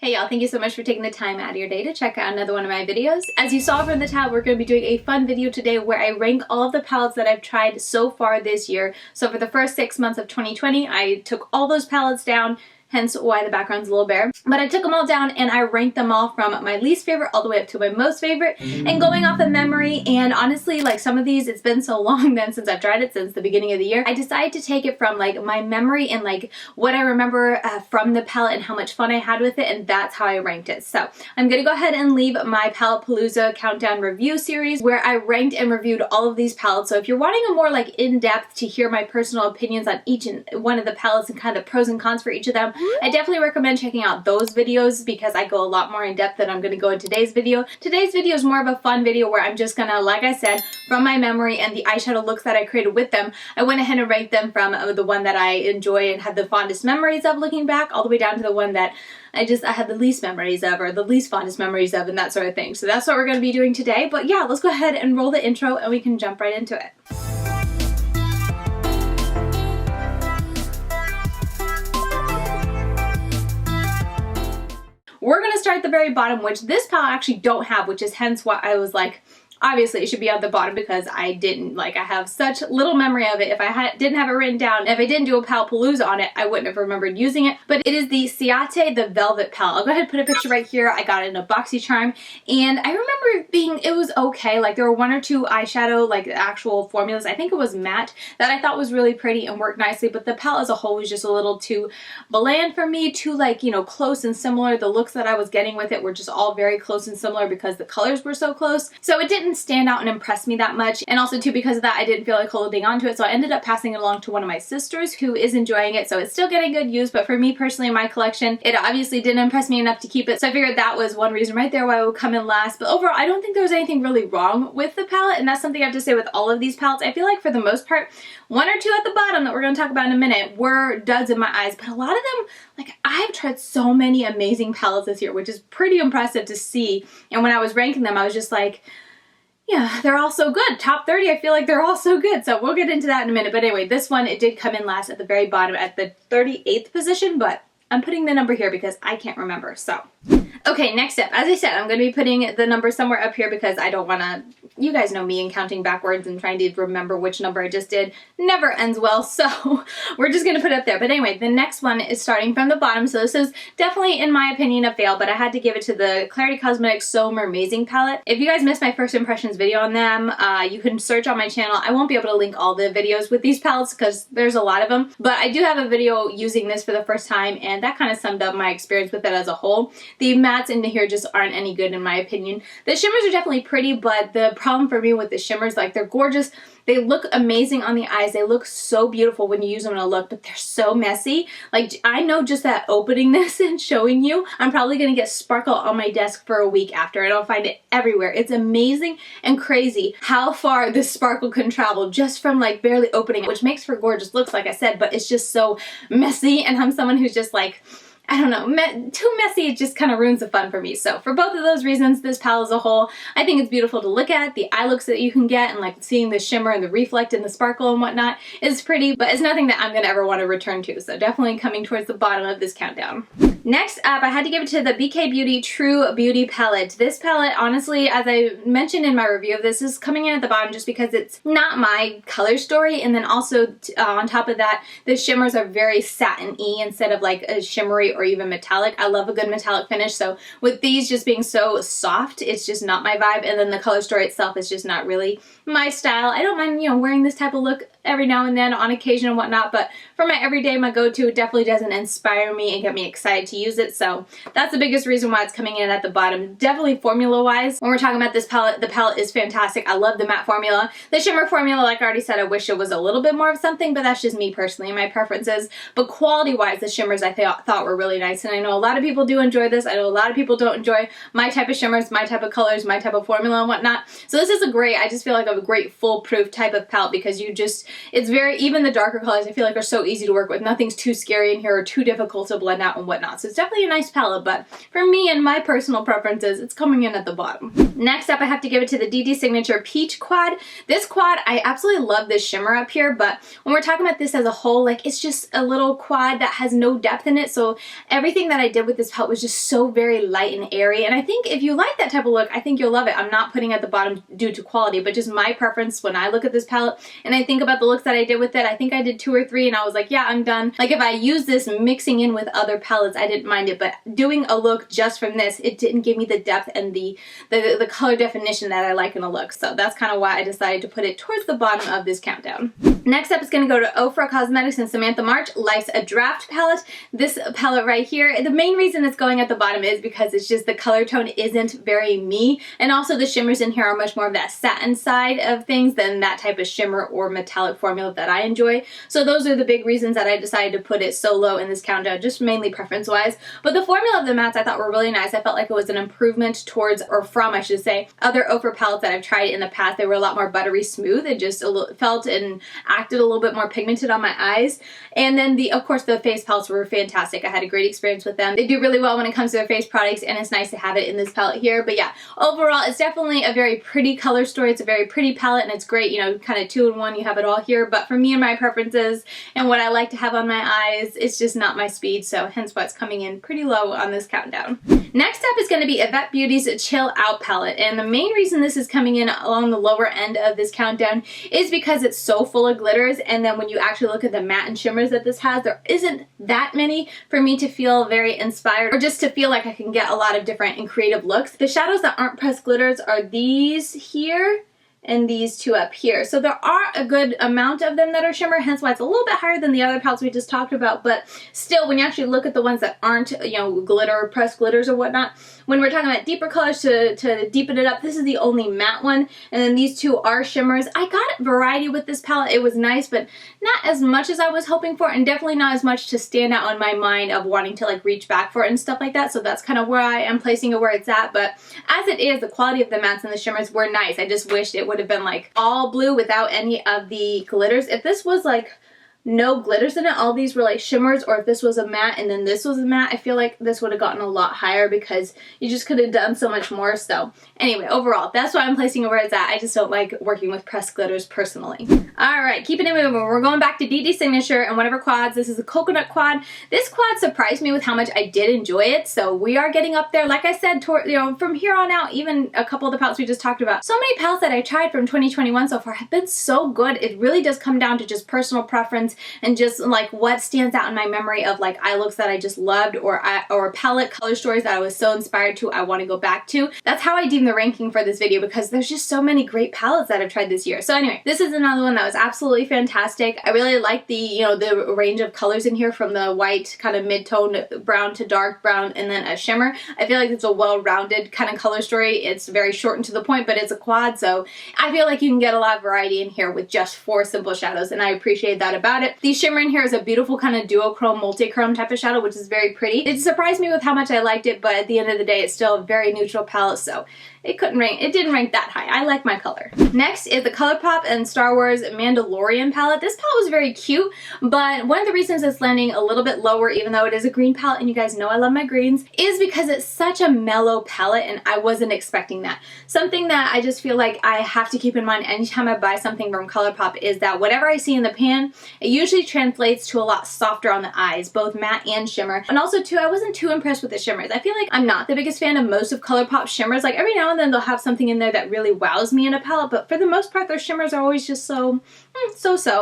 Hey y'all, thank you so much for taking the time out of your day to check out another one of my videos. As you saw from the title, we're going to be doing a fun video today where I rank all of the palettes that I've tried so far this year. So for the first 6 months of 2020, I took all those palettes down, hence why the background's a little bare. But I took them all down and I ranked them all from my least favorite all the way up to my most favorite. And going off of memory, and honestly, like some of these, it's been so long then since I've tried it, since the beginning of the year, I decided to take it from like my memory and like what I remember from the palette and how much fun I had with it, and that's how I ranked it. So I'm gonna go ahead and leave my Palette Palooza Countdown review series where I ranked and reviewed all of these palettes. So if you're wanting a more like in-depth to hear my personal opinions on each and one of the palettes and kind of pros and cons for each of them, I definitely recommend checking out those videos because I go a lot more in depth than I'm going to go in today's video. Today's video is more of a fun video where I'm just gonna, like I said, from my memory and the eyeshadow looks that I created with them, I went ahead and ranked them from the one that I enjoy and had the fondest memories of looking back all the way down to the one that I had the least memories of, or the least fondest memories of, and that sort of thing. So that's what we're going to be doing today. But yeah, let's go ahead and roll the intro and we can jump right into it. We're going to start at the very bottom, which this palette I actually don't have, which is hence why I was like, obviously it should be at the bottom because I didn't, like, I have such little memory of it. If I didn't have it written doan, if I didn't do a Palette Palooza on it, I wouldn't have remembered using it. But it is the Ciate Velvet palette. I'll go ahead and put a picture right here. I got it in a boxy charm, and I remember it was okay. Like, there were one or two eyeshadow, like, actual formulas. I think it was matte that I thought was really pretty and worked nicely, but the palette as a whole was just a little too bland for me, too, like, you know, close and similar. The looks that I was getting with it were just all very close and similar because the colors were so close. So it didn't stand out and impress me that much, and also too because of that I didn't feel like holding on to it, so I ended up passing it along to one of my sisters who is enjoying it. So it's still getting good use, but for me personally in my collection, it obviously didn't impress me enough to keep it, so I figured that was one reason right there why it would come in last. But overall, I don't think there was anything really wrong with the palette, and that's something I have to say with all of these palettes. I feel like for the most part, one or two at the bottom that we're going to talk about in a minute were duds in my eyes, but a lot of them, like, I've tried so many amazing palettes this year, which is pretty impressive to see. And when I was ranking them, I was just like, yeah, they're all so good. Top 30, I feel like they're all so good. So we'll get into that in a minute. But anyway, this one, it did come in last at the very bottom at the 38th position, but I'm putting the number here because I can't remember. So, okay, next up, as I said, I'm going to be putting the number somewhere up here because I don't want to, you guys know me and counting backwards and trying to remember which number I just did never ends well, so we're just going to put it up there. But anyway, the next one is starting from the bottom, so this is definitely, in my opinion, a fail, but I had to give it to the Klarity So Mermaizing palette. If you guys missed my first impressions video on them, you can search on my channel. I won't be able to link all the videos with these palettes because there's a lot of them, but I do have a video using this for the first time, and that kind of summed up my experience with it as a whole. The mattes in here just aren't any good in my opinion. The shimmers are definitely pretty, but the problem for me with the shimmers, like, they're gorgeous. They look amazing on the eyes. They look so beautiful when you use them in a look, but they're so messy. Like, I know just that opening this and showing you, I'm probably going to get sparkle on my desk for a week after. I don't find it everywhere. It's amazing and crazy how far this sparkle can travel just from like barely opening it, which makes for gorgeous looks, like I said, but it's just so messy, and I'm someone who's just like, I don't know, too messy, it just kind of ruins the fun for me. So for both of those reasons, this palette as a whole, I think it's beautiful to look at. The eye looks that you can get and like seeing the shimmer and the reflect and the sparkle and whatnot is pretty, but it's nothing that I'm going to ever want to return to. So definitely coming towards the bottom of this countdown. Next up, I had to give it to the BK Beauty True Beauty palette. This palette, honestly, as I mentioned in my review of this, is coming in at the bottom just because it's not my color story, and then also on top of that, the shimmers are very satin-y instead of like a shimmery or even metallic. I love a good metallic finish, so with these just being so soft, it's just not my vibe, and then the color story itself is just not really my style. I don't mind, you know, wearing this type of look every now and then on occasion and whatnot, but for my everyday, my go-to, it definitely doesn't inspire me and get me excited to use it, so that's the biggest reason why it's coming in at the bottom. Definitely formula-wise, when we're talking about this palette, the palette is fantastic. I love the matte formula. The shimmer formula, like I already said, I wish it was a little bit more of something, but that's just me personally and my preferences. But quality-wise, the shimmers I thought were really nice, and I know a lot of people do enjoy this. I know a lot of people don't enjoy my type of shimmers, my type of colors, my type of formula and whatnot. So this is I just feel like a great foolproof type of palette because you just, it's very, even the darker colors I feel like are so easy to work with. Nothing's too scary in here or too difficult to blend out and whatnot. So it's definitely a nice palette, but for me and my personal preferences, it's coming in at the bottom. Next up, I have to give it to the DeDe Signature Peach Quad. This quad, I absolutely love this shimmer up here, but when we're talking about this as a whole, like, it's just a little quad that has no depth in it, so everything that I did with this palette was just so very light and airy, and I think if you like that type of look, I think you'll love it. I'm not putting it at the bottom due to quality, but just my preference when I look at this palette and I think about the looks that I did with it. I think I did 2 or 3 and I was like, yeah, I'm done. Like if I use this mixing in with other palettes, I didn't mind it, but doing a look just from this, it didn't give me the depth and the color definition that I like in a look. So that's kind of why I decided to put it towards the bottom of this countdown. Next up is going to go to OFRA Cosmetics and Samantha March, Life's a Draft palette. This palette right here, the main reason it's going at the bottom is because it's just the color tone isn't very me, and also the shimmers in here are much more of that satin side of things than that type of shimmer or metallic formula that I enjoy. So those are the big reasons that I decided to put it so low in this countdown, just mainly preference wise. But the formula of the mattes I thought were really nice. I felt like it was an improvement towards, or from I should say, other OFRA palettes that I've tried in the past. They were a lot more buttery smooth and just felt and acted a little bit more pigmented on my eyes. And then of course the face palettes were fantastic. I had a great experience with them. They do really well when it comes to their face products, and it's nice to have it in this palette here. But yeah, overall it's definitely a very pretty color story. It's a very pretty palette and it's great, you know, kind of 2-in-1, you have it all here. But for me and my preferences and what I like to have on my eyes, it's just not my speed, so hence why it's coming in pretty low on this countdown. Next up is going to be Ivette Beauty's Chill Out palette, and the main reason this is coming in along the lower end of this countdown is because it's so full of glitters, and then when you actually look at the matte and shimmers that this has, there isn't that many for me to feel very inspired or just to feel like I can get a lot of different and creative looks. The shadows that aren't pressed glitters are these here and these 2 up here. So there are a good amount of them that are shimmer, hence why it's a little bit higher than the other palettes we just talked about. But still, when you actually look at the ones that aren't, you know, glitter, pressed glitters or whatnot, when we're talking about deeper colors to deepen it up, this is the only matte one. And then these 2 are shimmers. I got variety with this palette. It was nice, but not as much as I was hoping for, and definitely not as much to stand out on my mind of wanting to like reach back for it and stuff like that. So that's kind of where I am placing it where it's at. But as it is, the quality of the mattes and the shimmers were nice. I just wished it would have been like all blue without any of the glitters. If this was like no glitters in it, all these were like shimmers, or if this was a matte and then this was a matte, I feel like this would have gotten a lot higher because you just could have done so much more. So anyway, overall, that's why I'm placing it where it's at. I just don't like working with pressed glitters personally. Alright, keeping it moving. We're going back to DeDe Signature and one of her quads. This is a coconut quad. This quad surprised me with how much I did enjoy it. So we are getting up there. Like I said, you know, from here on out, even a couple of the palettes we just talked about. So many palettes that I tried from 2021 so far have been so good. It really does come down to just personal preference and just like what stands out in my memory of like eye looks that I just loved, or palette color stories that I was so inspired to I want to go back to. That's how I deem the ranking for this video, because there's just so many great palettes that I've tried this year. So anyway, this is another one that was absolutely fantastic. I really like the, you know, the range of colors in here, from the white kind of mid-tone brown to dark brown and then a shimmer. I feel like it's a well-rounded kind of color story. It's very short and to the point, but it's a quad, so I feel like you can get a lot of variety in here with just 4 simple shadows, and I appreciate that about it. The shimmer in here is a beautiful kind of duochrome, multi-chrome type of shadow, which is very pretty. It surprised me with how much I liked it, but at the end of the day, it's still a very neutral palette, so it didn't rank that high. I like my color. Next is the Colourpop and Star Wars Mandalorian palette. This palette was very cute, but one of the reasons it's landing a little bit lower, even though it is a green palette, and you guys know I love my greens, is because it's such a mellow palette, and I wasn't expecting that. Something that I just feel like I have to keep in mind anytime I buy something from Colourpop is that whatever I see in the pan, it usually translates to a lot softer on the eyes, both matte and shimmer. And also too, I wasn't too impressed with the shimmers. I feel like I'm not the biggest fan of most of Colourpop shimmers. Like every now and then they'll have something in there that really wows me in a palette, but for the most part their shimmers are always just so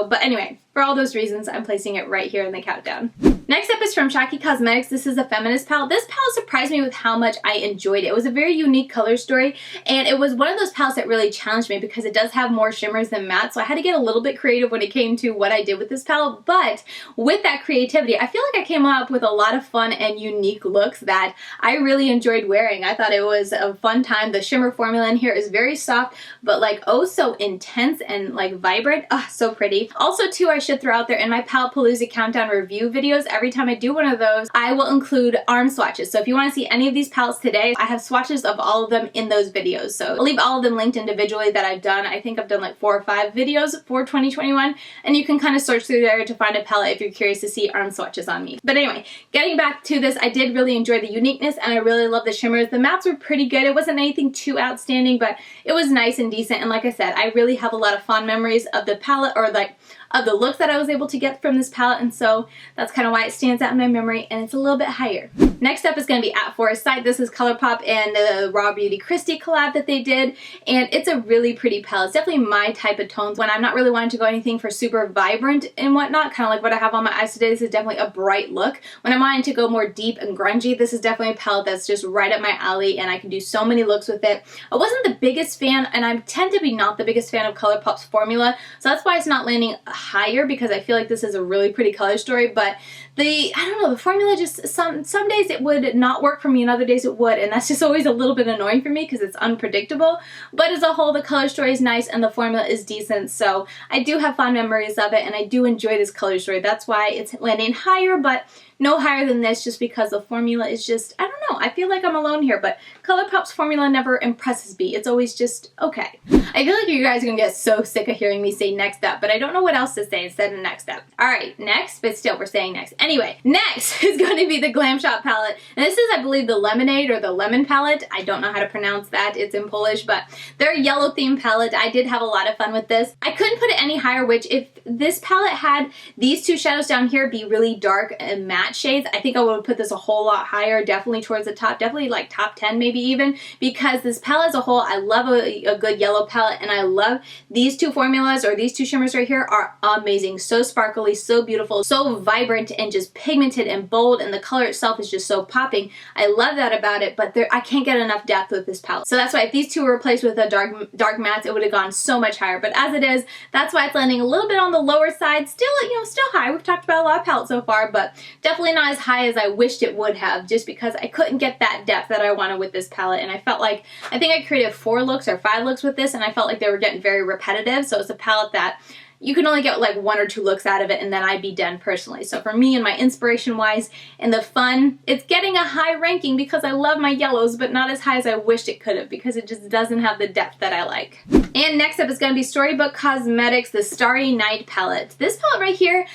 But anyway, for all those reasons, I'm placing it right here in the countdown. Next up is from Shacki Cosmetics. This is a feminist palette. This palette surprised me with how much I enjoyed it. It was a very unique color story, and it was one of those palettes that really challenged me because it does have more shimmers than matte, so I had to get a little bit creative when it came to what I did with this palette. But with that creativity, I feel like I came up with a lot of fun and unique looks that I really enjoyed wearing. I thought it was a fun time. The shimmer formula in here is very soft, but like oh so intense and like vibrant. Ah, so pretty. Also too, I should throw out there, in my Palette Palooza countdown review videos, every time I do one of those, I will include arm swatches. So if you want to see any of these palettes today, I have swatches of all of them in those videos. So I'll leave all of them linked individually that I've done. I think I've done like 4 or 5 videos for 2021, and you can kind of search through there to find a palette if you're curious to see arm swatches on me. But anyway, getting back to this, I did really enjoy the uniqueness, and I really love the shimmers. The mattes were pretty good. It wasn't anything too outstanding, but it was nice and decent. And like I said, I really have a lot of fond memories of the palette, or like of the looks that I was able to get from this palette, and so that's kind of why it stands out in my memory, and it's a little bit higher. Next up is going to be At Forest Sight. This is Colourpop and the Raw Beauty Christie collab that they did, and it's a really pretty palette. It's definitely my type of tones when I'm not really wanting to go anything for super vibrant and whatnot, kind of like what I have on my eyes today. This is definitely a bright look. When I'm wanting to go more deep and grungy, this is definitely a palette that's just right up my alley, and I can do so many looks with it. I wasn't the biggest fan, and I tend to be not the biggest fan of Colourpop's formula, so that's why it's not landing higher, because I feel like this is a really pretty color story, but I don't know, the formula just, some days it would not work for me and other days it would, and that's just always a little bit annoying for me because it's unpredictable. But as a whole, the color story is nice and the formula is decent, so I do have fond memories of it, and I do enjoy this color story. That's why it's landing higher, but no higher than this, just because the formula is just, I don't know, I feel like I'm alone here, but Colourpop's formula never impresses me. It's always just okay. I feel like you guys are gonna get so sick of hearing me say next up, but I don't know what else to say instead of next up. Alright, next, but still we're saying next. Anyway, next is going to be the Glam Shop palette, and this is, I believe, the Lemonade or the Lemon palette. I don't know how to pronounce that, it's in Polish, but they're a yellow themed palette. I did have a lot of fun with this. I couldn't put it any higher, which if this palette had these two shadows down here be really dark and matte shades, I think I would put this a whole lot higher, definitely towards the top, definitely like top 10 maybe even, because this palette as a whole, I love a good yellow palette, and I love these two formulas, or these two shimmers right here are amazing. So sparkly, so beautiful, so vibrant, and just pigmented and bold, and the color itself is just so popping. I love that about it, but I can't get enough depth with this palette. So that's why if these two were replaced with a dark mattes, it would have gone so much higher, but as it is, that's why it's landing a little bit on the lower side. Still, you know, still high. We've talked about a lot of palettes so far, but definitely not as high as I wished it would have, just because I couldn't get that depth that I wanted with this palette, and I felt like, I think I created 4 looks or 5 looks with this, and I felt like they were getting very repetitive, so it's a palette that you can only get like 1 or 2 looks out of it, and then I'd be done personally. So for me and my inspiration wise and the fun, it's getting a high ranking because I love my yellows, but not as high as I wished it could have, because it just doesn't have the depth that I like. And next up is going to be Storybook Cosmetics, the Starry Night palette. This palette right here,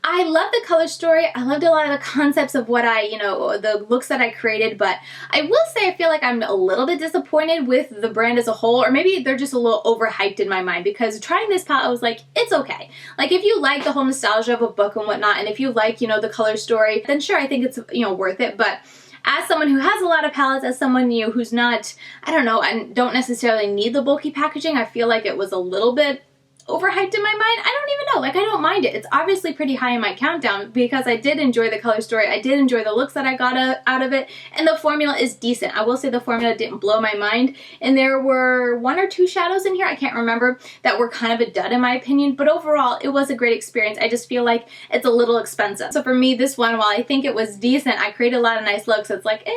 I love the color story. I loved a lot of the concepts of what the looks that I created, but I will say I feel like I'm a little bit disappointed with the brand as a whole, or maybe they're just a little overhyped in my mind, because trying this palette, I was like, it's okay. Like, if you like the whole nostalgia of a book and whatnot, and if you like, the color story, then sure, I think it's, worth it, but as someone who has a lot of palettes, as someone who's not, I don't know, and don't necessarily need the bulky packaging, I feel like it was a little bit overhyped in my mind. I don't even know, like, I don't mind it. It's obviously pretty high in my countdown because I did enjoy the color story, I did enjoy the looks that I got out of it, and the formula is decent. I will say the formula didn't blow my mind, and there were 1 or 2 shadows in here, I can't remember, that were kind of a dud in my opinion, but overall it was a great experience. I just feel like it's a little expensive. So for me, this one, while I think it was decent, I created a lot of nice looks, it's like,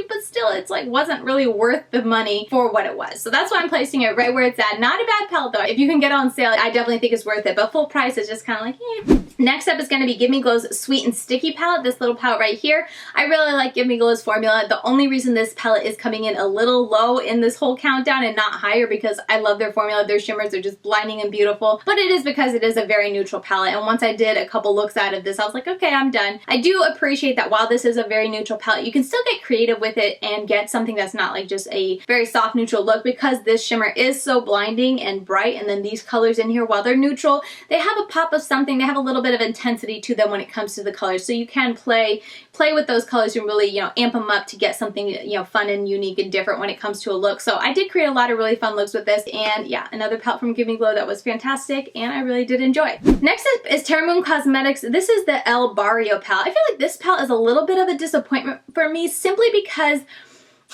but still, it's like wasn't really worth the money for what it was. So that's why I'm placing it right where it's at. Not a bad palette though. If you can get it on sale, I definitely think it's worth it, but full price is just kind of like, Next up is going to be Give Me Glow's Sweet and Sticky palette, this little palette right here. I really like Give Me Glow's formula. The only reason this palette is coming in a little low in this whole countdown and not higher, because I love their formula, their shimmers are just blinding and beautiful, but it is because it is a very neutral palette, and once I did a couple looks out of this, I was like, okay, I'm done. I do appreciate that while this is a very neutral palette, you can still get creative with it and get something that's not like just a very soft neutral look, because this shimmer is so blinding and bright, and then these colors in here, while they're neutral, they have a pop of something, they have a little bit of intensity to them when it comes to the colors, so you can play with those colors and really, amp them up to get something, fun and unique and different when it comes to a look. So I did create a lot of really fun looks with this, and yeah, another palette from Give Me Glow that was fantastic, and I really did enjoy. Next up is TerraMoons Cosmetics. This is the El Barrio palette. I feel like this palette is a little bit of a disappointment for me, simply because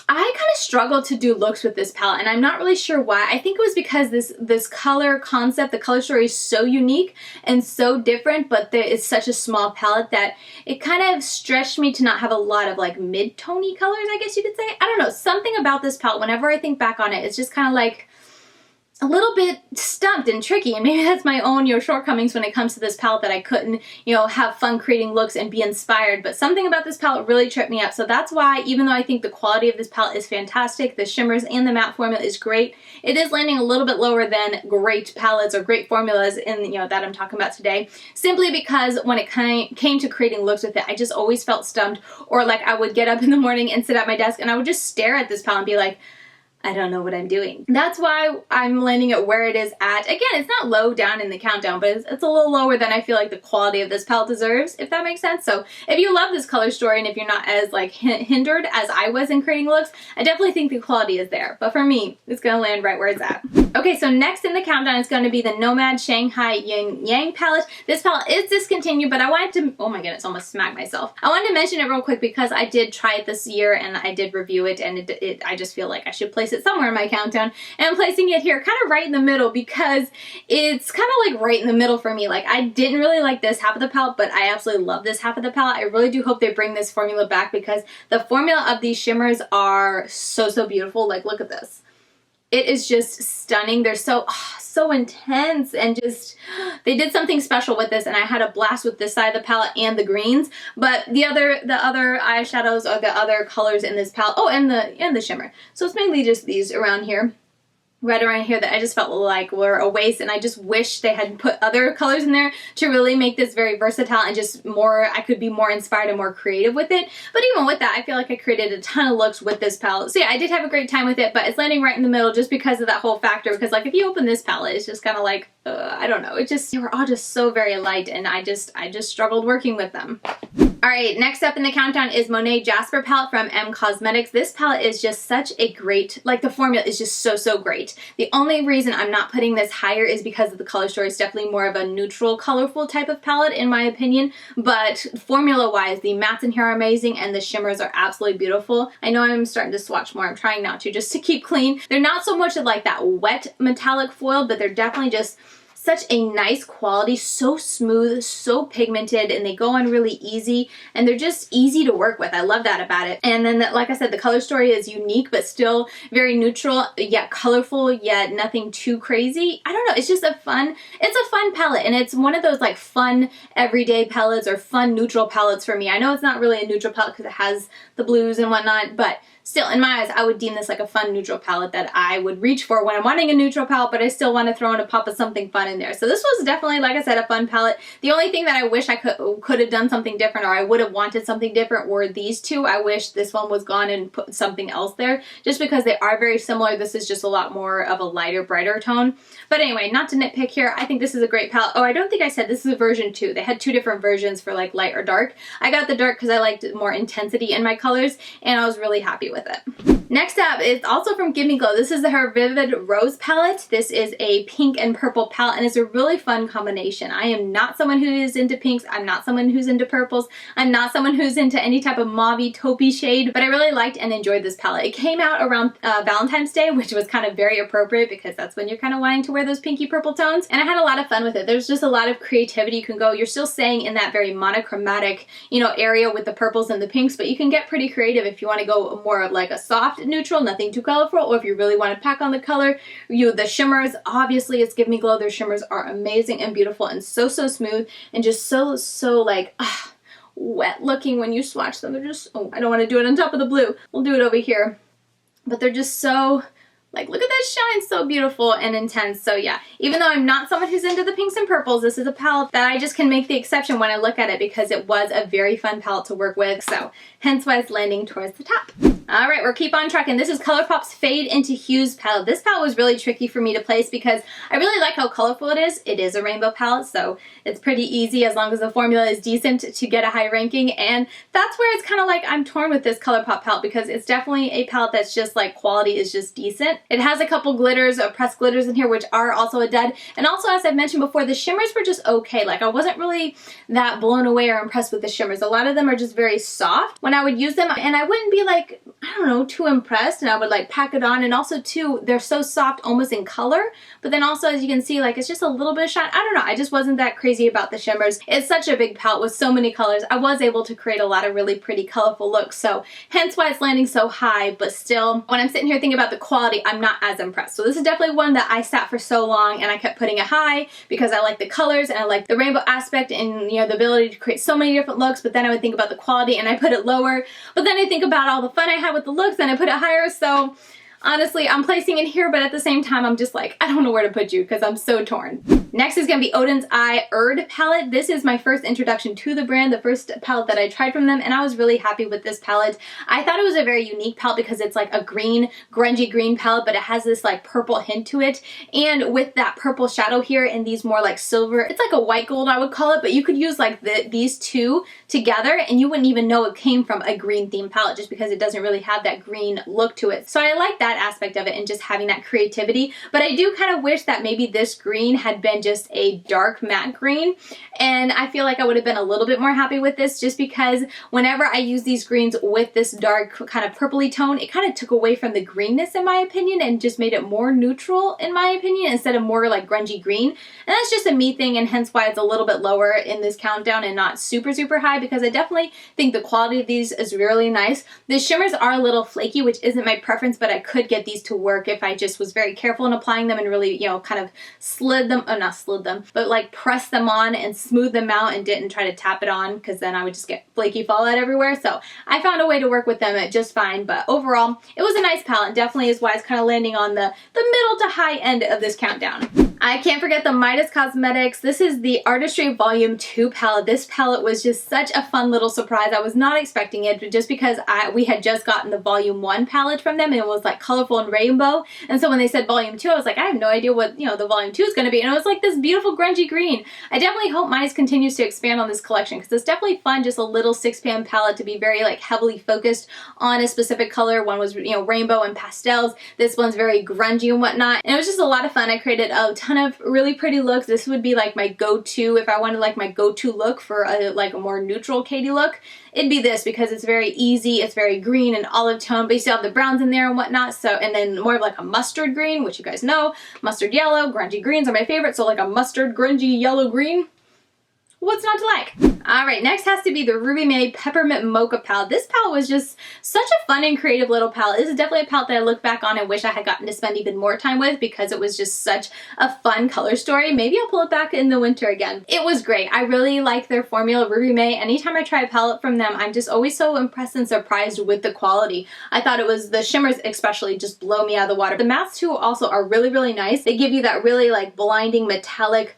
I kind of struggled to do looks with this palette, and I'm not really sure why. I think it was because this color concept, the color story is so unique and so different, but it's such a small palette that it kind of stretched me to not have a lot of like mid-tony colors, I guess you could say. I don't know, something about this palette, whenever I think back on it, it's just kind of like a little bit stumped and tricky, and maybe that's my own shortcomings when it comes to this palette, that I couldn't have fun creating looks and be inspired, but something about this palette really tripped me up. So that's why, even though I think the quality of this palette is fantastic, the shimmers and the matte formula is great, it is landing a little bit lower than great palettes or great formulas in that I'm talking about today, simply because when it came to creating looks with it, I just always felt stumped, or like I would get up in the morning and sit at my desk and I would just stare at this palette and be like, I don't know what I'm doing. That's why I'm landing it where it is at. Again, it's not low down in the countdown, but it's a little lower than I feel like the quality of this palette deserves, if that makes sense. So if you love this color story and if you're not as like hindered as I was in creating looks, I definitely think the quality is there. But for me, it's gonna land right where it's at. Okay, so next in the countdown is going to be the Nomad Shanghai Yin Yang palette. This palette is discontinued, but I wanted to, oh my goodness, almost smacked myself. I wanted to mention it real quick because I did try it this year and I did review it, and I just feel like I should place it somewhere in my countdown. And I'm placing it here kind of right in the middle because it's kind of like right in the middle for me. Like, I didn't really like this half of the palette, but I absolutely love this half of the palette. I really do hope they bring this formula back because the formula of these shimmers are so beautiful. Like, look at this. It is just stunning. They're so intense, and just, they did something special with this, and I had a blast with this side of the palette and the greens. But the other eyeshadows or the other colors in this palette, oh, and the shimmer. So it's mainly just these around here. Right around here that I just felt like were a waste, and I just wish they had put other colors in there to really make this very versatile and just more, I could be more inspired and more creative with it. But even with that, I feel like I created a ton of looks with this palette. So yeah, I did have a great time with it, but it's landing right in the middle just because of that whole factor. Because like if you open this palette, it's just kind of like, I don't know, it just, they were all just so very light, and I just struggled working with them. Alright, next up in the countdown is Monet Jasper palette from Emme Cosmetics. This palette is just such a great, like the formula is just so great. The only reason I'm not putting this higher is because of the color story. It's definitely more of a neutral, colorful type of palette in my opinion, but formula-wise, the mattes in here are amazing and the shimmers are absolutely beautiful. I know I'm starting to swatch more. I'm trying not to, just to keep clean. They're not so much of like that wet metallic foil, but they're definitely just such a nice quality, so smooth, so pigmented, and they go on really easy, and they're just easy to work with. I love that about it. And then, like I said, the color story is unique, but still very neutral, yet colorful, yet nothing too crazy. I don't know, it's just it's a fun palette, and it's one of those like fun everyday palettes or fun neutral palettes for me. I know it's not really a neutral palette because it has the blues and whatnot, but still, in my eyes, I would deem this like a fun neutral palette that I would reach for when I'm wanting a neutral palette, but I still want to throw in a pop of something fun in there. So this was definitely, like I said, a fun palette. The only thing that I wish I could have done something different, or I would have wanted something different, were these two. I wish this one was gone and put something else there, just because they are very similar. This is just a lot more of a lighter, brighter tone. But anyway, not to nitpick here, I think this is a great palette. Oh, I don't think I said this is a version 2. They had 2 different versions for like light or dark. I got the dark because I liked more intensity in my colors, and I was really happy with it. Next up is also from Give Me Glow. This is her Vivid Rose palette. This is a pink and purple palette, and it's a really fun combination. I am not someone who is into pinks. I'm not someone who's into purples. I'm not someone who's into any type of mauvey taupey shade, but I really liked and enjoyed this palette. It came out around Valentine's Day, which was kind of very appropriate because that's when you're kind of wanting to wear those pinky purple tones, and I had a lot of fun with it. There's just a lot of creativity you can go. You're still staying in that very monochromatic, you know, area with the purples and the pinks, but you can get pretty creative if you want to go more of like a soft neutral, nothing too colorful, or if you really want to pack on the color. The shimmers, obviously it's Give Me Glow. Their shimmers are amazing and beautiful and so smooth and just so like wet looking when you swatch them. They're just, oh, I don't want to do it on top of the blue. We'll do it over here. But they're just so, like, look at that shine, so beautiful and intense. So yeah, even though I'm not someone who's into the pinks and purples, this is a palette that I just can make the exception when I look at it because it was a very fun palette to work with. So hence why it's landing towards the top. All right, we'll keep on tracking. This is Colourpop's Fade into Hues palette. This palette was really tricky for me to place because I really like how colorful it is. It is a rainbow palette, so it's pretty easy as long as the formula is decent to get a high ranking. And that's where it's kind of like I'm torn with this Colourpop palette because it's definitely a palette that's just like quality is just decent. It has a couple glitters, pressed glitters in here, which are also a dud. And also, as I've mentioned before, the shimmers were just okay. Like, I wasn't really that blown away or impressed with the shimmers. A lot of them are just very soft when I would use them, and I wouldn't be like, I don't know, too impressed, and I would like pack it on. And also too, they're so soft almost in color, but then also, as you can see, like, it's just a little bit of shine. I don't know, I just wasn't that crazy about the shimmers. It's such a big palette with so many colors. I was able to create a lot of really pretty colorful looks, so hence why it's landing so high. But still, when I'm sitting here thinking about the quality, I'm not as impressed. So this is definitely one that I sat for so long and I kept putting it high because I like the colors and I like the rainbow aspect and, you know, the ability to create so many different looks. But then I would think about the quality and I put it lower, but then I think about all the fun I had with the looks and I put it higher. So honestly, I'm placing it here, but at the same time, I'm just like, I don't know where to put you because I'm so torn. Next is going to be Oden's Eye Erd palette. This is my first introduction to the brand, the first palette that I tried from them, and I was really happy with this palette. I thought it was a very unique palette because it's like a green, grungy green palette, but it has this like purple hint to it. And with that purple shadow here and these more like silver, it's like a white gold I would call it, but you could use like these two together and you wouldn't even know it came from a green themed palette just because it doesn't really have that green look to it. So I like that aspect of it and just having that creativity, but I do kind of wish that maybe this green had been just a dark matte green, and I feel like I would have been a little bit more happy with this just because whenever I use these greens with this dark kind of purpley tone, it kind of took away from the greenness in my opinion and just made it more neutral in my opinion instead of more like grungy green. And that's just a me thing, and hence why it's a little bit lower in this countdown and not super high, because I definitely think the quality of these is really nice. The shimmers are a little flaky, which isn't my preference, but I could get these to work if I just was very careful in applying them and really, you know, kind of slid them, oh not slid them, but like press them on and smooth them out and didn't try to tap it on because then I would just get flaky fallout everywhere. So I found a way to work with them just fine, but overall it was a nice palette. Definitely is why it's kind of landing on the middle to high end of this countdown. I can't forget the Midas Cosmetics. This is the Artistry Volume 2 palette. This palette was just such a fun little surprise. I was not expecting it just because we had just gotten the Volume 1 palette from them and it was like colorful and rainbow. And so when they said Volume 2, I was like, I have no idea what, you know, the Volume 2 is going to be. And it was like this beautiful grungy green. I definitely hope Midas continues to expand on this collection because it's definitely fun, just a little 6pan palette to be very like heavily focused on a specific color. One was, you know, rainbow and pastels. This one's very grungy and whatnot. And it was just a lot of fun. I created a ton of really pretty looks. This would be like my go-to if I wanted like my go-to look for like a more neutral Katie look. It'd be this because it's very easy. It's very green and olive tone, but you still have the browns in there and whatnot. So, and then more of like a mustard green, which you guys know, mustard yellow, grungy greens are my favorite. So like a mustard grungy yellow green. What's not to like? Alright, next has to be the Ruby May Peppermint Mocha palette. This palette was just such a fun and creative little palette. This is definitely a palette that I look back on and wish I had gotten to spend even more time with because it was just such a fun color story. Maybe I'll pull it back in the winter again. It was great. I really like their formula, Ruby May. Anytime I try a palette from them, I'm just always so impressed and surprised with the quality. I thought it was, the shimmers especially just blow me out of the water. The mattes too also are really nice. They give you that really like blinding metallic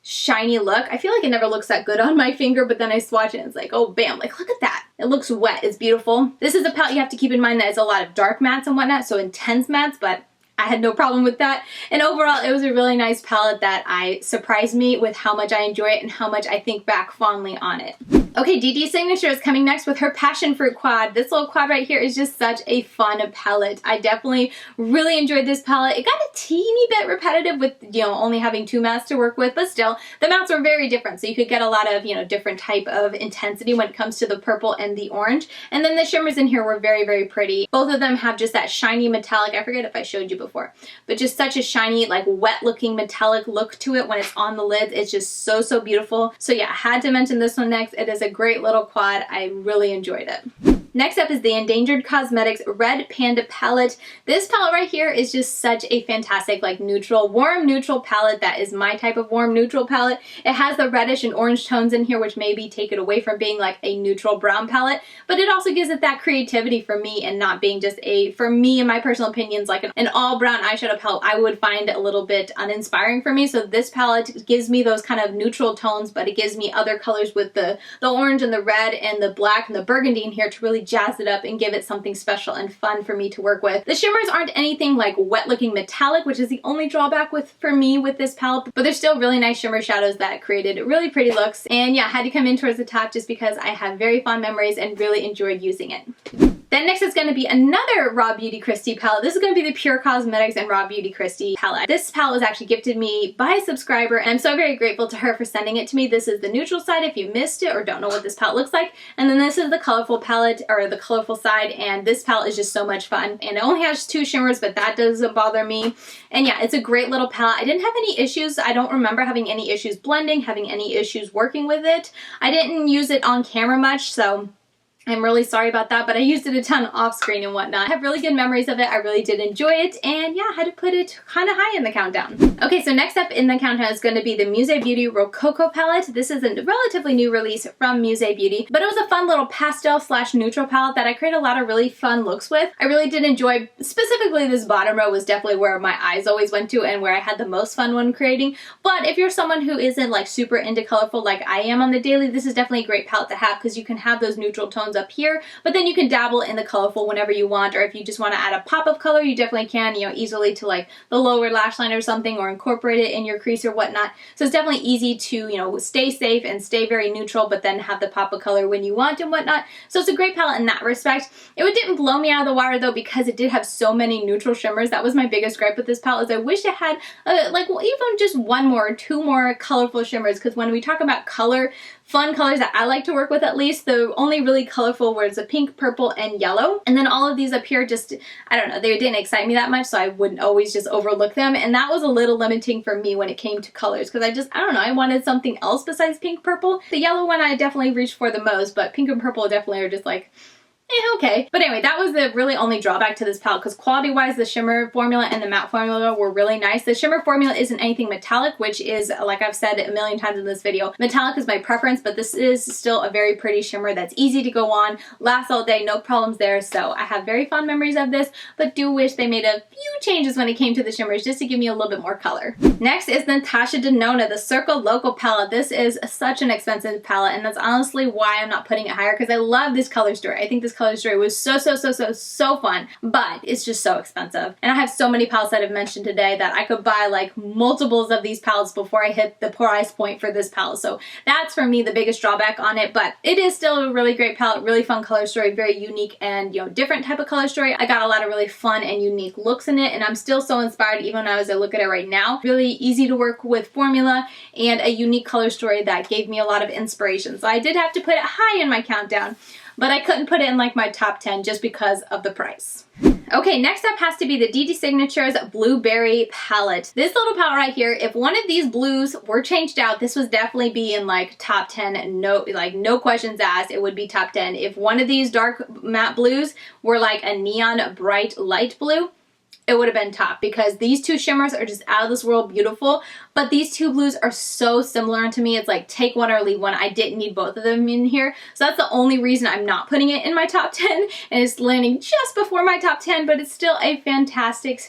shiny look. I feel like it never looks that good on my finger, but then I swatch it and it's like, oh bam, like look at that. It looks wet, it's beautiful. This is a palette you have to keep in mind that it's a lot of dark mattes and whatnot, so intense mattes, but I had no problem with that. And overall, it was a really nice palette that surprised me with how much I enjoy it and how much I think back fondly on it. Okay, DeDe Signature is coming next with her Passionfruit quad. This little quad right here is just such a fun palette. I definitely really enjoyed this palette. It got a teeny bit repetitive with, you know, only having 2 mattes to work with, but still, the mattes were very different. So you could get a lot of, you know, different type of intensity when it comes to the purple and the orange. And then the shimmers in here were very pretty. Both of them have just that shiny metallic, I forget if I showed you before, but just such a shiny, like wet looking metallic look to it when it's on the lids. It's just so beautiful. So yeah, I had to mention this one next. It is a great little quad. I really enjoyed it. Next up is the Endangered Cosmetics Red Panda palette. This palette right here is just such a fantastic, like neutral, warm neutral palette. That is my type of warm neutral palette. It has the reddish and orange tones in here, which maybe take it away from being like a neutral brown palette, but it also gives it that creativity for me and not being just a, for me in my personal opinions, like an all brown eyeshadow palette I would find a little bit uninspiring for me. So this palette gives me those kind of neutral tones, but it gives me other colors with the orange and the red and the black and the burgundy in here to really jazz it up and give it something special and fun for me to work with. The shimmers aren't anything like wet looking metallic, which is the only drawback for me with this palette, but they're still really nice shimmer shadows that created really pretty looks. And yeah, I had to come in towards the top just because I have very fond memories and really enjoyed using it. Then next is going to be another Raw Beauty Kristi palette. This is going to be the Pure Cosmetics and Raw Beauty Kristi palette. This palette was actually gifted me by a subscriber and I'm so very grateful to her for sending it to me. This is the neutral side if you missed it or don't know what this palette looks like. And then this is the colorful palette, or the colorful side, and this palette is just so much fun. And it only has 2 shimmers, but that doesn't bother me. And yeah, it's a great little palette. I didn't have any issues. I don't remember having any issues blending, having any issues working with it. I didn't use it on camera much, so I'm really sorry about that, but I used it a ton off screen and whatnot. I have really good memories of it. I really did enjoy it, and yeah, I had to put it kind of high in the countdown. Okay, so next up in the countdown is going to be the Muse Beauty Rococo palette. This is a relatively new release from Muse Beauty, but it was a fun little pastel slash neutral palette that I created a lot of really fun looks with. I really did enjoy, specifically this bottom row was definitely where my eyes always went to and where I had the most fun when creating. But if you're someone who isn't like super into colorful like I am on the daily, this is definitely a great palette to have because you can have those neutral tones up here, but then you can dabble in the colorful whenever you want, or if you just want to add a pop of color, you definitely can, you know, easily to like the lower lash line or something, or incorporate it in your crease or whatnot. So it's definitely easy to, you know, stay safe and stay very neutral, but then have the pop of color when you want and whatnot. So it's a great palette in that respect. It didn't blow me out of the water though, because it did have so many neutral shimmers. That was my biggest gripe with this palette, is I wish it had like even just one more or two more colorful shimmers, because when we talk about color, fun colors that I like to work with, at least, the only really colorful were the pink, purple, and yellow. And then all of these up here just, I don't know, they didn't excite me that much, so I wouldn't always just overlook them. And that was a little limiting for me when it came to colors, because I don't know, I wanted something else besides pink, purple. The yellow one I definitely reached for the most, but pink and purple definitely are just like, okay. But anyway, that was the really only drawback to this palette, because quality-wise, the shimmer formula and the matte formula were really nice. The shimmer formula isn't anything metallic, which is, like I've said a million times in this video, metallic is my preference, but this is still a very pretty shimmer that's easy to go on, lasts all day, no problems there. So I have very fond memories of this, but do wish they made a few changes when it came to the shimmers, just to give me a little bit more color. Next is Natasha Denona, the Circle Local palette. This is such an expensive palette, and that's honestly why I'm not putting it higher, because I love this color story. I think this color story was so fun, but it's just so expensive. And I have so many palettes that I've mentioned today that I could buy like multiples of these palettes before I hit the price point for this palette. So that's for me the biggest drawback on it, but it is still a really great palette, really fun color story, very unique and, you know, different type of color story. I got a lot of really fun and unique looks in it, and I'm still so inspired even as I look at it right now. Really easy to work with formula and a unique color story that gave me a lot of inspiration. So I did have to put it high in my countdown, but I couldn't put it in like my top 10 just because of the price. Okay, next up has to be the DeDe Signatures Blueberry palette. This little palette right here, if one of these blues were changed out, this would definitely be in like top 10, no questions asked, it would be top 10. If one of these dark matte blues were like a neon bright light blue, it would have been top, because these two shimmers are just out of this world beautiful, but these two blues are so similar to me. It's like take one or leave one. I didn't need both of them in here, so that's the only reason I'm not putting it in my top 10, and it's landing just before my top 10, but it's still a fantastic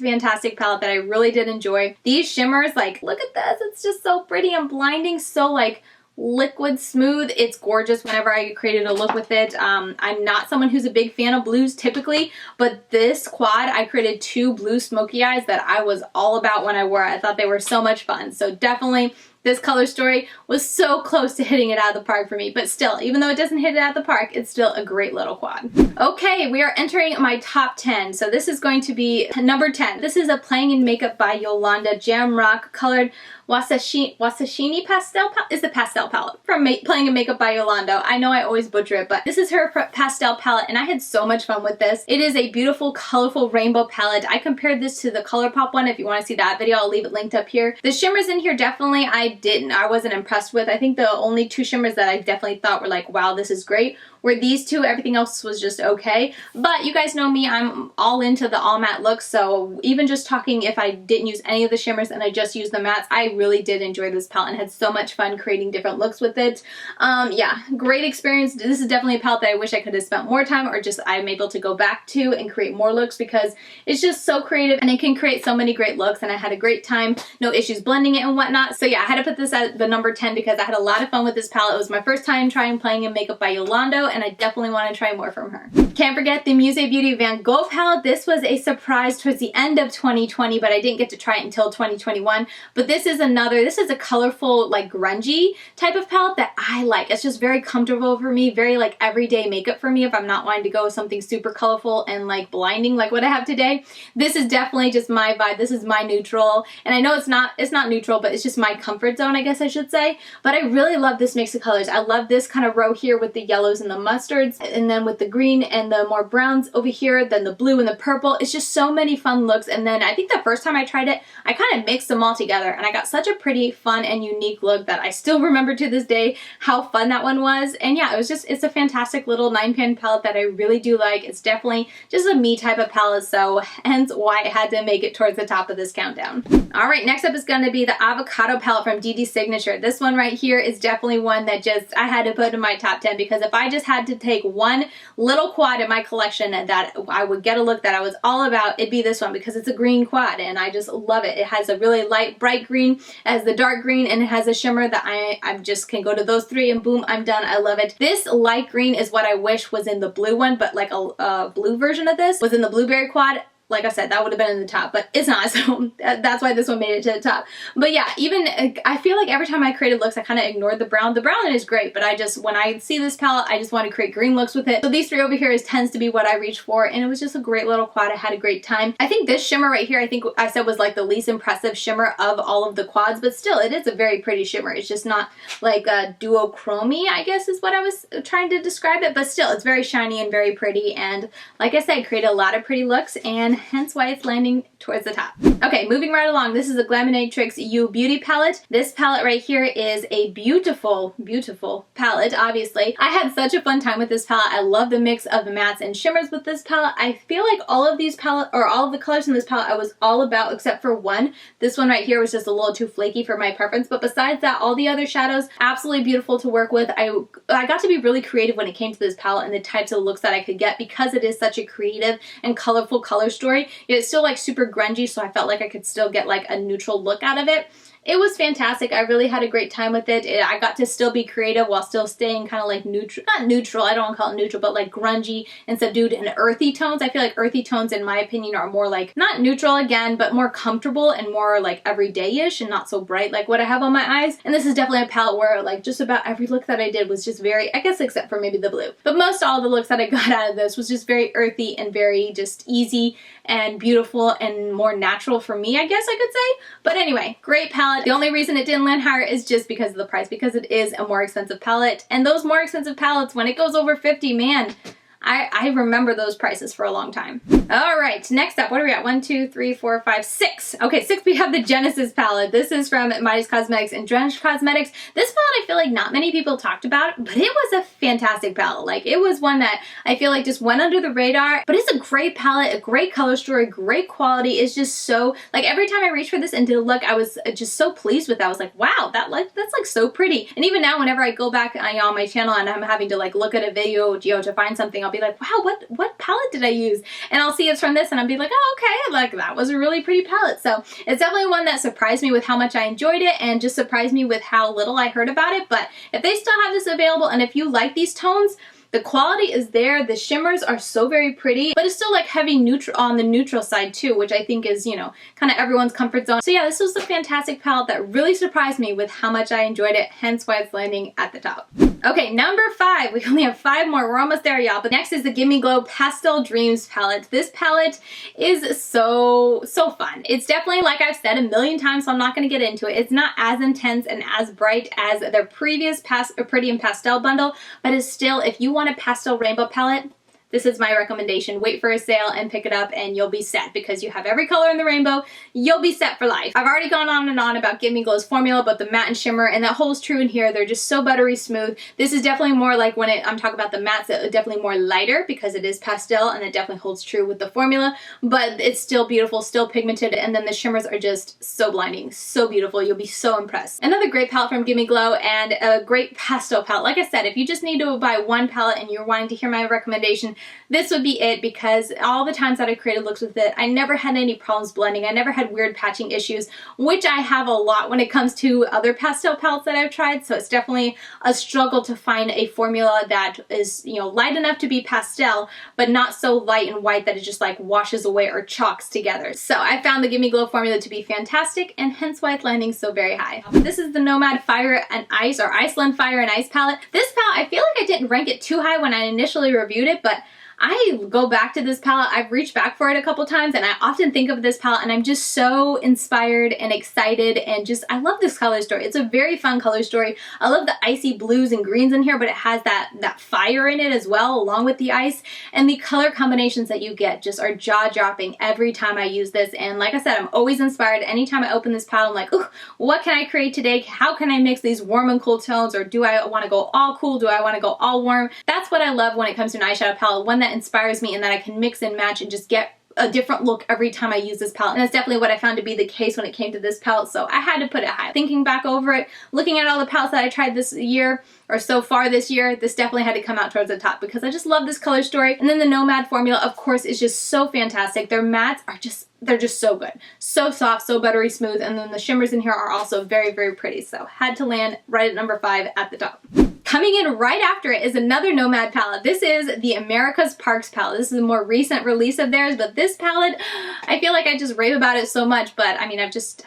palette that I really did enjoy. These shimmers, like, look at this, it's just so pretty and blinding, so like liquid smooth. It's gorgeous whenever I created a look with it. I'm not someone who's a big fan of blues typically, but this quad I created two blue smoky eyes that I was all about when I wore it. I thought they were so much fun. So definitely this color story was so close to hitting it out of the park for me, but still, even though it doesn't hit it out of the park, it's still a great little quad. Okay, we are entering my top 10. So this is going to be number 10. This is a Playing in Makeup by Yolanda Jamrock colored Wasashini pastel palette. Is the pastel palette from Playing in Makeup by Yolanda. I know I always butcher it, but this is her pastel palette, and I had so much fun with this. It is a beautiful, colorful rainbow palette. I compared this to the Colourpop one. If you want to see that video, I'll leave it linked up here. The shimmers in here definitely I wasn't impressed with. I think the only two shimmers that I definitely thought were like, wow, this is great, were these two. Everything else was just okay. But you guys know me, I'm all into the all matte look, so even just talking, if I didn't use any of the shimmers and I just used the mattes, I really did enjoy this palette and had so much fun creating different looks with it. Yeah, great experience. This is definitely a palette that I wish I could have spent more time, or just I'm able to go back to and create more looks, because it's just so creative and it can create so many great looks, and I had a great time, no issues blending it and whatnot. So yeah, I had to put this at the number 10 because I had a lot of fun with this palette. It was my first time trying Playing in Makeup by Yolanda, and I definitely want to try more from her. Can't forget the Muse Beauty Van Gogh palette. This was a surprise towards the end of 2020, but I didn't get to try it until 2021. But this is a colorful, like grungy type of palette that I like. It's just very comfortable for me, very like everyday makeup for me if I'm not wanting to go with something super colorful and like blinding like what I have today. This is definitely just my vibe. This is my neutral, and I know it's not neutral, but it's just my comfort comfort zone, I guess I should say. But I really love this mix of colors. I love this kind of row here with the yellows and the mustards, and then with the green and the more browns over here, then the blue and the purple. It's just so many fun looks. And then I think the first time I tried it, I kind of mixed them all together, and I got such a pretty, fun, and unique look that I still remember to this day how fun that one was. And yeah, it's a fantastic little 9-pan palette that I really do like. It's definitely just a me type of palette, so hence why I had to make it towards the top of this countdown. Alright, next up is going to be the Avocado palette from DeDe Signature. This one right here is definitely one that just I had to put in my top 10, because if I just had to take one little quad in my collection that I would get a look that I was all about, it'd be this one, because it's a green quad and I just love it. It has a really light bright green, as the dark green, and it has a shimmer that I just can go to those three and boom, I'm done. I love it. This light green is what I wish was in the blue one, but like a blue version of this was in the blueberry quad. Like I said, that would have been in the top, but it's not, so that's why this one made it to the top. But yeah, even, I feel like every time I created looks, I kind of ignored the brown. The brown is great, but when I see this palette, I just want to create green looks with it. So these three over here tends to be what I reach for, and it was just a great little quad. I had a great time. I think this shimmer right here, I think I said was like the least impressive shimmer of all of the quads, but still, it is a very pretty shimmer. It's just not like a duochrome, I guess is what I was trying to describe it, but still, it's very shiny and very pretty, and like I said, created a lot of pretty looks, and hence why it's landing towards the top. Okay, moving right along, this is the Glaminatrix You Beauty palette. This palette right here is a beautiful, beautiful palette, obviously. I had such a fun time with this palette. I love the mix of the mattes and shimmers with this palette. I feel like all of these palette, or all of the colors in this palette I was all about, except for one. This one right here was just a little too flaky for my preference, but besides that, all the other shadows, absolutely beautiful to work with. I got to be really creative when it came to this palette and the types of looks that I could get, because it is such a creative and colorful color story. It's still like super grungy, so I felt like I could still get like a neutral look out of it. It was fantastic. I really had a great time with it. I got to still be creative while still staying kind of like neutral, not neutral, I don't want to call it neutral, but like grungy and subdued and earthy tones. I feel like earthy tones, in my opinion, are more like, not neutral again, but more comfortable and more like everyday-ish and not so bright like what I have on my eyes. And this is definitely a palette where like just about every look that I did was just very, I guess except for maybe the blue, but most all the looks that I got out of this was just very earthy and very just easy and beautiful and more natural for me, I guess I could say. But anyway, great palette. The only reason it didn't land higher is just because of the price, because it is a more expensive palette. And those more expensive palettes, when it goes over 50, man, I remember those prices for a long time. All right, next up, what are we at? 1, 2, 3, 4, 5, 6. Okay, 6, we have the Genesis palette. This is from Midas Cosmetics and Drenched Cosmetics. This palette I feel like not many people talked about, but it was a fantastic palette. Like, it was one that I feel like just went under the radar, but it's a great palette, a great color story, great quality. It's just so, like, every time I reached for this and did a look, I was just so pleased with that. I was like, wow, that's like so pretty. And even now, whenever I go back on my channel and I'm having to like look at a video, to find something, I'll be like, wow, what palette did I use? And I'll see it's from this and I'll be like, oh, okay, like that was a really pretty palette. So it's definitely one that surprised me with how much I enjoyed it, and just surprised me with how little I heard about it. But if they still have this available, and if you like these tones, the quality is there. The shimmers are so very pretty, but it's still like heavy neutral on the neutral side too, which I think is, you know, kind of everyone's comfort zone. So yeah, this was a fantastic palette that really surprised me with how much I enjoyed it, hence why it's landing at the top. Okay, number 5. We only have 5 more. We're almost there, y'all. But next is the Gimme Glow Pastel Dreams palette. This palette is so fun. It's definitely, like I've said a million times, so I'm not going to get into it. It's not as intense and as bright as their previous Pretty and Pastel bundle, but it's still, if you want a pastel rainbow palette, this is my recommendation. Wait for a sale and pick it up and you'll be set, because you have every color in the rainbow. You'll be set for life. I've already gone on and on about Gimme Glow's formula, about the matte and shimmer, and that holds true in here. They're just so buttery smooth. This is definitely more like when I'm talking about the mattes, it's definitely more lighter because it is pastel, and it definitely holds true with the formula, but it's still beautiful, still pigmented, and then the shimmers are just so blinding, so beautiful. You'll be so impressed. Another great palette from Gimme Glow, and a great pastel palette. Like I said, if you just need to buy one palette and you're wanting to hear my recommendation, this would be it, because all the times that I created looks with it, I never had any problems blending. I never had weird patching issues, which I have a lot when it comes to other pastel palettes that I've tried. So it's definitely a struggle to find a formula that is, you know, light enough to be pastel, but not so light and white that it just like washes away or chalks together. So I found the Gimme Glow formula to be fantastic, and hence why it's landing so very high. This is the Nomad Fire and Ice, or Iceland Fire and Ice palette. This palette, I feel like I didn't rank it too high when I initially reviewed it, but I go back to this palette. I've reached back for it a couple times and I often think of this palette and I'm just so inspired and excited and just, I love this color story. It's a very fun color story. I love the icy blues and greens in here, but it has that fire in it as well, along with the ice. And the color combinations that you get just are jaw-dropping every time I use this. And like I said, I'm always inspired. Anytime I open this palette, I'm like, ooh, what can I create today? How can I mix these warm and cool tones? Or do I want to go all cool? Do I want to go all warm? That's what I love when it comes to an eyeshadow palette, one that inspires me and that I can mix and match and just get a different look every time I use this palette. And that's definitely what I found to be the case when it came to this palette, so I had to put it high. Thinking back over it, looking at all the palettes that I tried this year, or so far this year, this definitely had to come out towards the top because I just love this color story. And then the Nomad formula, of course, is just so fantastic. Their mattes are they're just so good. So soft, so buttery smooth, and then the shimmers in here are also very, very pretty. So had to land right at number 5 at the top. Coming in right after it is another Nomad palette. This is the America's Parks palette. This is a more recent release of theirs, but this palette, I feel like I just rave about it so much, but I mean, it just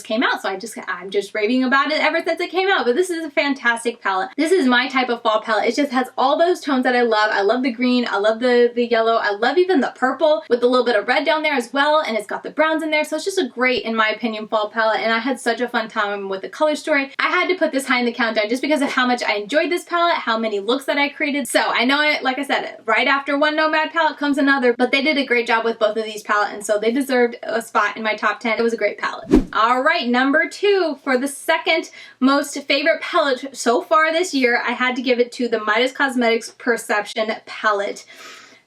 came out, so I'm just raving about it ever since it came out, but this is a fantastic palette. This is my type of fall palette. It just has all those tones that I love. I love the green, I love the yellow, I love even the purple with a little bit of red down there as well, and it's got the browns in there, so it's just a great, in my opinion, fall palette, and I had such a fun time with the color story. I had to put this high in the countdown just because of how much I enjoyed this palette, how many looks that I created. So I know it, like I said, right after one Nomad palette comes another, but they did a great job with both of these palettes, and so they deserved a spot in my top 10. It was a great palette. All right, number 2 for the second most favorite palette so far this year, I had to give it to the Midas Cosmetics Perception palette.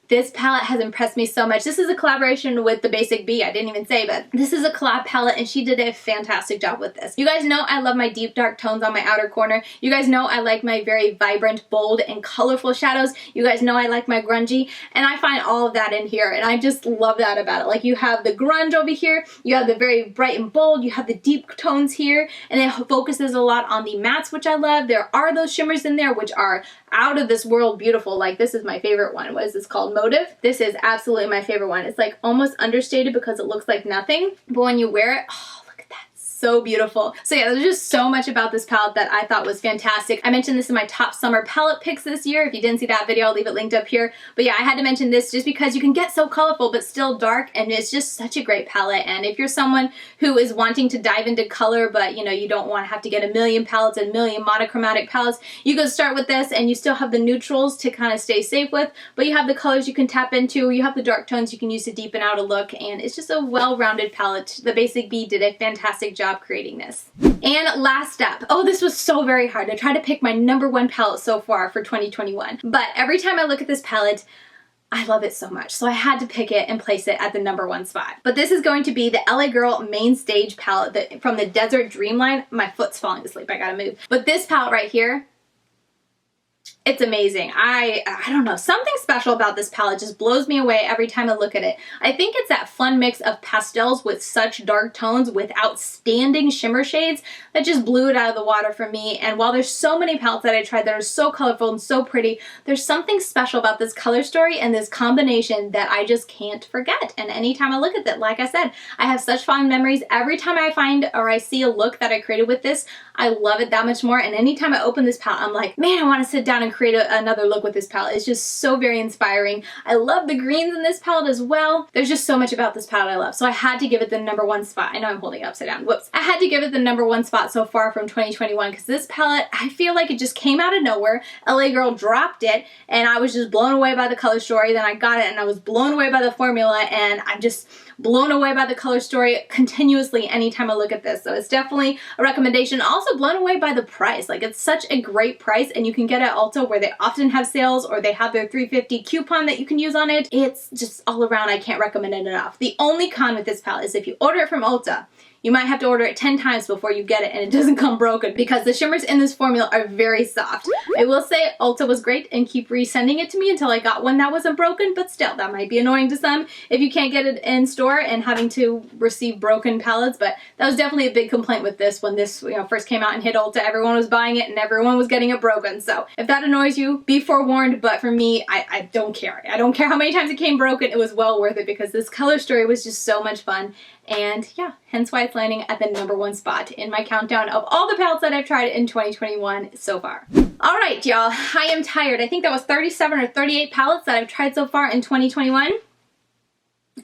This palette has impressed me so much. This is a collaboration with the Basic Bee. I didn't even say, but this is a collab palette and she did a fantastic job with this. You guys know I love my deep dark tones on my outer corner. You guys know I like my very vibrant, bold, and colorful shadows. You guys know I like my grungy, and I find all of that in here, and I just love that about it. Like, you have the grunge over here, you have the very bright and bold, you have the deep tones here, and it focuses a lot on the mattes, which I love. There are those shimmers in there, which are out of this world beautiful. Like, this is my favorite one. What is this called? Motive. This is absolutely my favorite one. It's like almost understated because it looks like nothing, but when you wear it, oh, look at that. So beautiful. So yeah, there's just so much about this palette that I thought was fantastic. I mentioned this in my top summer palette picks this year. If you didn't see that video, I'll leave it linked up here. But yeah, I had to mention this just because you can get so colorful but still dark, and it's just such a great palette. And if you're someone who is wanting to dive into color, but you know, you don't want to have to get a million palettes and a million monochromatic palettes, you can start with this and you still have the neutrals to kind of stay safe with, but you have the colors you can tap into, you have the dark tones you can use to deepen out a look, and it's just a well-rounded palette. The Basic Bee did a fantastic job creating this. And last step. Oh, this was so very hard. I tried to pick my number 1 palette so far for 2021, but every time I look at this palette, I love it so much, so I had to pick it and place it at the number 1 spot. But this is going to be the LA Girl Main Stage palette from the Desert Dream line. My foot's falling asleep, I gotta move. But this palette right here, it's amazing. I don't know, something special about this palette just blows me away every time I look at it. I think it's that fun mix of pastels with such dark tones with outstanding shimmer shades that just blew it out of the water for me. And while there's so many palettes that I tried that are so colorful and so pretty, there's something special about this color story and this combination that I just can't forget. And anytime I look at it, like I said, I have such fond memories. Every time I find or I see a look that I created with this, I love it that much more. And anytime I open this palette, I'm like, man, I want to sit down and create another look with this palette. It's just so very inspiring. I love the greens in this palette as well. There's just so much about this palette I love. So I had to give it the number 1 spot. I know I'm holding it upside down. Whoops. I had to give it the number 1 spot so far from 2021 because this palette, I feel like it just came out of nowhere. LA Girl dropped it and I was just blown away by the color story. Then I got it and I was blown away by the formula, and I'm just blown away by the color story continuously anytime I look at this. So it's definitely a recommendation. Also blown away by the price. Like, it's such a great price, and you can get it at Ulta where they often have sales, or they have their $3.50 coupon that you can use on it. It's just all around, I can't recommend it enough. The only con with this palette is if you order it from Ulta, you might have to order it 10 times before you get it and it doesn't come broken because the shimmers in this formula are very soft. I will say Ulta was great and keep resending it to me until I got one that wasn't broken, but still, that might be annoying to some if you can't get it in store and having to receive broken palettes, but that was definitely a big complaint with this when this first came out and hit Ulta. Everyone was buying it and everyone was getting it broken, so if that annoys you, be forewarned, but for me, I don't care. I don't care how many times it came broken, it was well worth it because this color story was just so much fun. And yeah, hence why it's landing at the #1 spot in my countdown of all the palettes that I've tried in 2021 so far. All right, y'all, I am tired. I think that was 37 or 38 palettes that I've tried so far in 2021.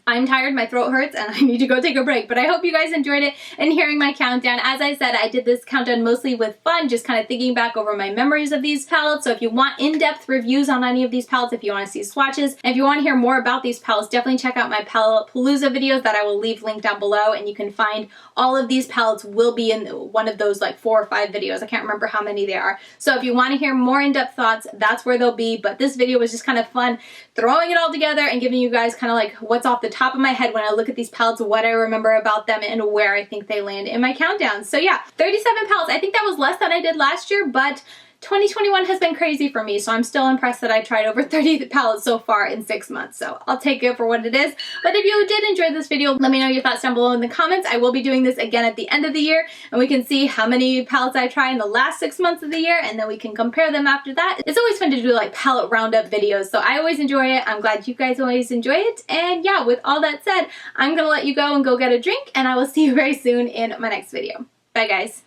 I'm tired, my throat hurts, and I need to go take a break, but I hope you guys enjoyed it and hearing my countdown. As I said, I did this countdown mostly with fun, just kind of thinking back over my memories of these palettes. So if you want in-depth reviews on any of these palettes, if you want to see swatches, and if you want to hear more about these palettes, definitely check out my Palette Palooza videos that I will leave linked down below, and you can find all of these palettes will be in one of those like 4 or 5 videos. I can't remember how many there are. So if you want to hear more in-depth thoughts, that's where they'll be, but this video was just kind of fun, throwing it all together and giving you guys kind of like what's off the top of my head when I look at these palettes, what I remember about them, and where I think they land in my countdown. So yeah, 37 palettes. I think that was less than I did last year, but 2021 has been crazy for me, so I'm still impressed that I tried over 30 palettes so far in 6 months, so I'll take it for what it is. But if you did enjoy this video, let me know your thoughts down below in the comments. I will be doing this again at the end of the year, and we can see how many palettes I try in the last 6 months of the year, and then we can compare them after that. It's always fun to do like palette roundup videos, so I always enjoy it. I'm glad you guys always enjoy it, and yeah, with all that said, I'm gonna let you go and go get a drink, and I will see you very soon in my next video. Bye, guys.